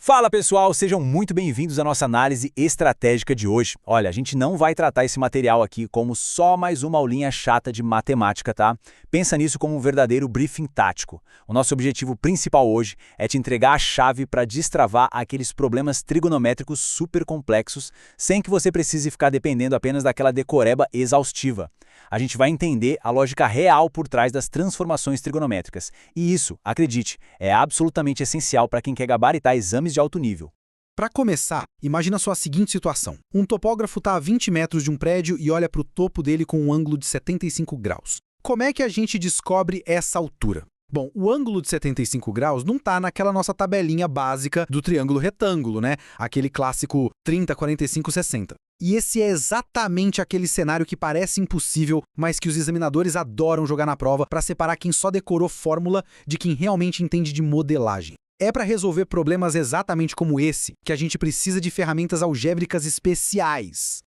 Fala pessoal, sejam muito bem-vindos à nossa análise estratégica de hoje. Olha, a gente não vai tratar esse material aqui como só mais uma aulinha chata de matemática, tá? Pensa nisso como um verdadeiro briefing tático. O nosso objetivo principal hoje é te entregar a chave para destravar aqueles problemas trigonométricos super complexos, sem que você precise ficar dependendo apenas daquela decoreba exaustiva. A gente vai entender a lógica real por trás das transformações trigonométricas. E isso, acredite, é absolutamente essencial para quem quer gabaritar exames de alto nível. Para começar, imagina só a seguinte situação. Um topógrafo está a 20 metros de um prédio e olha para o topo dele com um ângulo de 75 graus. Como é que a gente descobre essa altura? Bom, o ângulo de 75 graus não está naquela nossa tabelinha básica do triângulo retângulo, né? Aquele clássico 30, 45, 60. E esse é exatamente aquele cenário que parece impossível, mas que os examinadores adoram jogar na prova para separar quem só decorou fórmula de quem realmente entende de modelagem. É para resolver problemas exatamente como esse que a gente precisa de ferramentas algébricas especiais.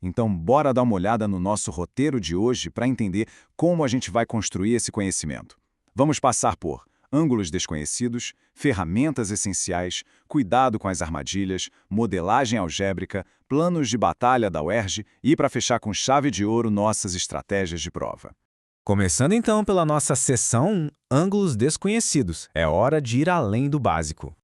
Então, bora dar uma olhada no nosso roteiro de hoje para entender como a gente vai construir esse conhecimento. Vamos passar por ângulos desconhecidos, ferramentas essenciais, cuidado com as armadilhas, modelagem algébrica, planos de batalha da UERJ e, para fechar com chave de ouro, nossas estratégias de prova. Começando então pela nossa seção Ângulos Desconhecidos. É hora de ir além do básico.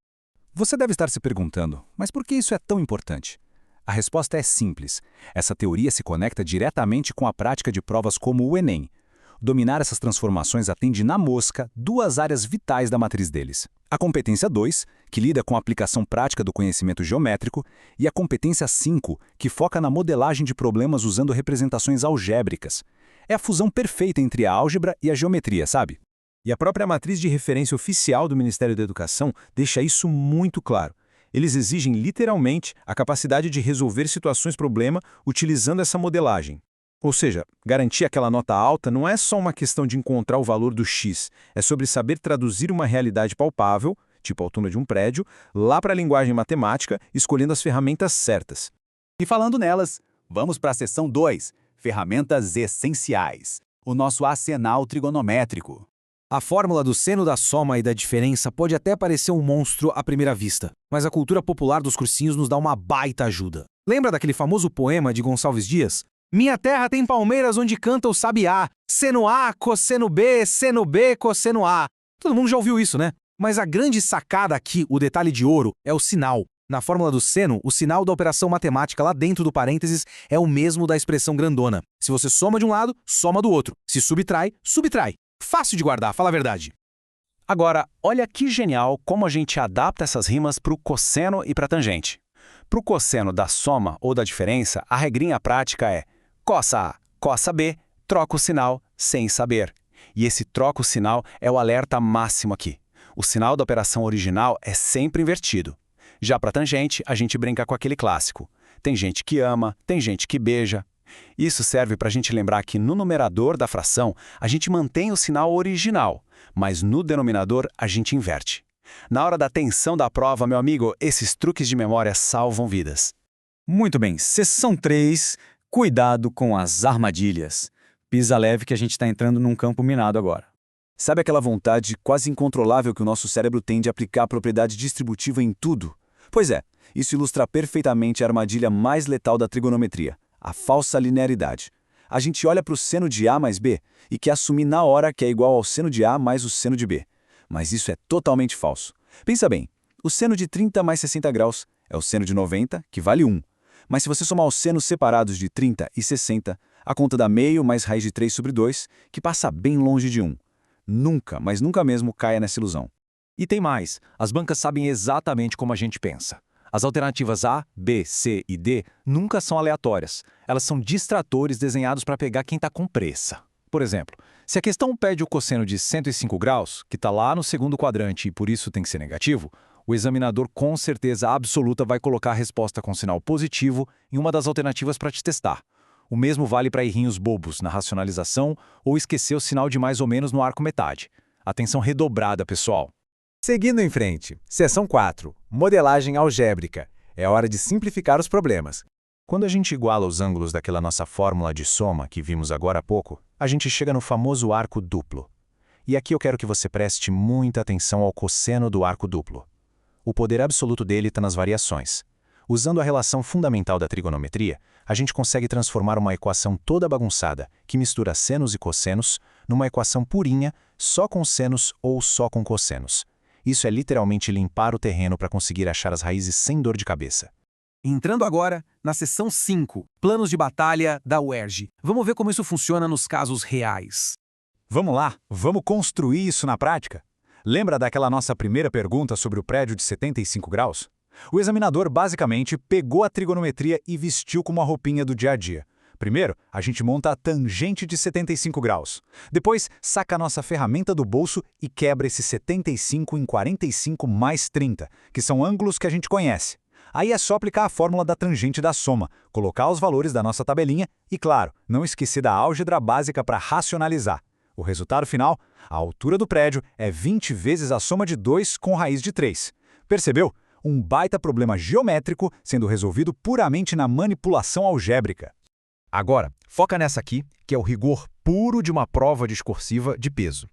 Você deve estar se perguntando, mas por que isso é tão importante? A resposta é simples. Essa teoria se conecta diretamente com a prática de provas como o Enem. Dominar essas transformações atende na mosca duas áreas vitais da matriz deles. A competência 2, que lida com a aplicação prática do conhecimento geométrico, e a competência 5, que foca na modelagem de problemas usando representações algébricas. É a fusão perfeita entre a álgebra e a geometria, sabe? E a própria matriz de referência oficial do Ministério da Educação deixa isso muito claro. Eles exigem literalmente a capacidade de resolver situações-problema utilizando essa modelagem. Ou seja, garantir aquela nota alta não é só uma questão de encontrar o valor do x, é sobre saber traduzir uma realidade palpável, tipo a altura de um prédio, lá para a linguagem matemática, escolhendo as ferramentas certas. E falando nelas, vamos para a seção 2, ferramentas essenciais, o nosso arsenal trigonométrico. A fórmula do seno da soma e da diferença pode até parecer um monstro à primeira vista, mas a cultura popular dos cursinhos nos dá uma baita ajuda. Lembra daquele famoso poema de Gonçalves Dias? Minha terra tem palmeiras onde canta o sabiá, seno A, cosseno B, cosseno A. Todo mundo já ouviu isso, né? Mas a grande sacada aqui, o detalhe de ouro, é o sinal. Na fórmula do seno, o sinal da operação matemática lá dentro do parênteses é o mesmo da expressão grandona. Se você soma de um lado, soma do outro. Se subtrai, subtrai. Fácil de guardar, fala a verdade. Agora, olha que genial como a gente adapta essas rimas para o cosseno e para a tangente. Para o cosseno da soma ou da diferença, a regrinha prática é cossa A, cossa B, troca o sinal sem saber. E esse troca o sinal é o alerta máximo aqui. O sinal da operação original é sempre invertido. Já para tangente, a gente brinca com aquele clássico. Tem gente que ama, tem gente que beija. Isso serve para a gente lembrar que no numerador da fração, a gente mantém o sinal original, mas no denominador a gente inverte. Na hora da tensão da prova, meu amigo, esses truques de memória salvam vidas. Muito bem, seção 3, cuidado com as armadilhas. Pisa leve que a gente está entrando num campo minado agora. Sabe aquela vontade quase incontrolável que o nosso cérebro tem de aplicar a propriedade distributiva em tudo? Pois é, isso ilustra perfeitamente a armadilha mais letal da trigonometria, a falsa linearidade. A gente olha para o seno de A mais B e quer assumir na hora que é igual ao seno de A mais o seno de B. Mas isso é totalmente falso. Pensa bem, o seno de 30 mais 60 graus é o seno de 90, que vale 1. Mas se você somar os senos separados de 30 e 60, a conta dá meio mais raiz de 3 sobre 2, que passa bem longe de 1. Nunca, mas nunca mesmo caia nessa ilusão. E tem mais, as bancas sabem exatamente como a gente pensa. As alternativas A, B, C e D nunca são aleatórias. Elas são distratores desenhados para pegar quem está com pressa. Por exemplo, se a questão pede o cosseno de 105 graus, que está lá no segundo quadrante e por isso tem que ser negativo, o examinador com certeza absoluta vai colocar a resposta com sinal positivo em uma das alternativas para te testar. O mesmo vale para errinhos bobos na racionalização ou esquecer o sinal de mais ou menos no arco metade. Atenção redobrada, pessoal. Seguindo em frente, seção 4, modelagem algébrica. É hora de simplificar os problemas. Quando a gente iguala os ângulos daquela nossa fórmula de soma que vimos agora há pouco, a gente chega no famoso arco duplo. E aqui eu quero que você preste muita atenção ao cosseno do arco duplo. O poder absoluto dele está nas variações. Usando a relação fundamental da trigonometria, a gente consegue transformar uma equação toda bagunçada, que mistura senos e cossenos, numa equação purinha, só com senos ou só com cossenos. Isso é literalmente limpar o terreno para conseguir achar as raízes sem dor de cabeça. Entrando agora na seção 5, Planos de Batalha da UERJ. Vamos ver como isso funciona nos casos reais. Vamos lá, vamos construir isso na prática? Lembra daquela nossa primeira pergunta sobre o prédio de 75 graus? O examinador basicamente pegou a trigonometria e vestiu como a roupinha do dia a dia. Primeiro, a gente monta a tangente de 75 graus. Depois, saca a nossa ferramenta do bolso e quebra esse 75 em 45 mais 30, que são ângulos que a gente conhece. Aí é só aplicar a fórmula da tangente da soma, colocar os valores da nossa tabelinha e, claro, não esquecer da álgebra básica para racionalizar. O resultado final, a altura do prédio é 20 vezes a soma de 2 com raiz de 3. Percebeu? Um baita problema geométrico sendo resolvido puramente na manipulação algébrica. Agora, foca nessa aqui, que é o rigor puro de uma prova discursiva de peso.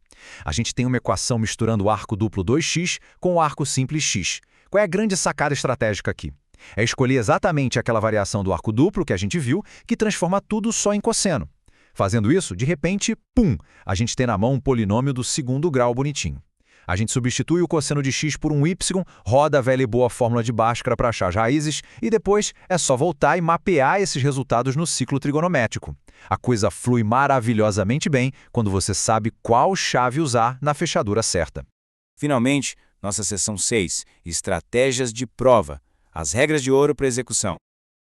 A gente tem uma equação misturando o arco duplo 2x com o arco simples x. Qual é a grande sacada estratégica aqui? É escolher exatamente aquela variação do arco duplo que a gente viu, que transforma tudo só em cosseno. Fazendo isso, de repente, pum, a gente tem na mão um polinômio do segundo grau bonitinho. A gente substitui o cosseno de x por um y, roda a velha e boa fórmula de Bhaskara para achar as raízes e depois é só voltar e mapear esses resultados no ciclo trigonométrico. A coisa flui maravilhosamente bem quando você sabe qual chave usar na fechadura certa. Finalmente, nossa seção 6, Estratégias de prova. As regras de ouro para execução.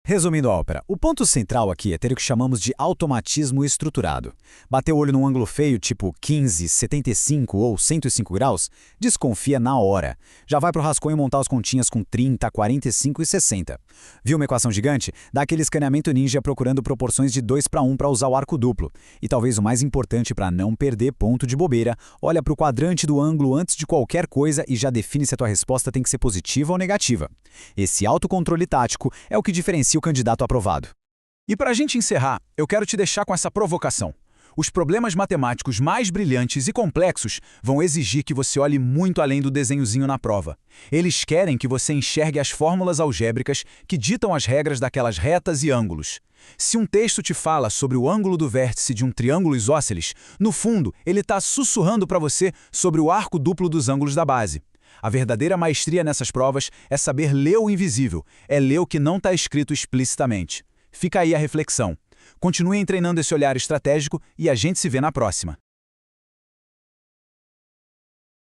Resumindo a ópera, o ponto central aqui é ter o que chamamos de automatismo estruturado. Bater o olho num ângulo feio, tipo 15, 75 ou 105 graus, desconfia na hora. Já vai pro rascunho montar as continhas com 30, 45 e 60. Viu uma equação gigante? Dá aquele escaneamento ninja procurando proporções de 2:1 para usar o arco duplo. E talvez o mais importante para não perder ponto de bobeira, olha pro quadrante do ângulo antes de qualquer coisa e já define se a tua resposta tem que ser positiva ou negativa. Esse autocontrole tático é o que diferencia o candidato aprovado. E para a gente encerrar, eu quero te deixar com essa provocação. Os problemas matemáticos mais brilhantes e complexos vão exigir que você olhe muito além do desenhozinho na prova. Eles querem que você enxergue as fórmulas algébricas que ditam as regras daquelas retas e ângulos. Se um texto te fala sobre o ângulo do vértice de um triângulo isósceles, no fundo, ele está sussurrando para você sobre o arco duplo dos ângulos da base. A verdadeira maestria nessas provas é saber ler o invisível, é ler o que não está escrito explicitamente. Fica aí a reflexão. Continuem treinando esse olhar estratégico e a gente se vê na próxima.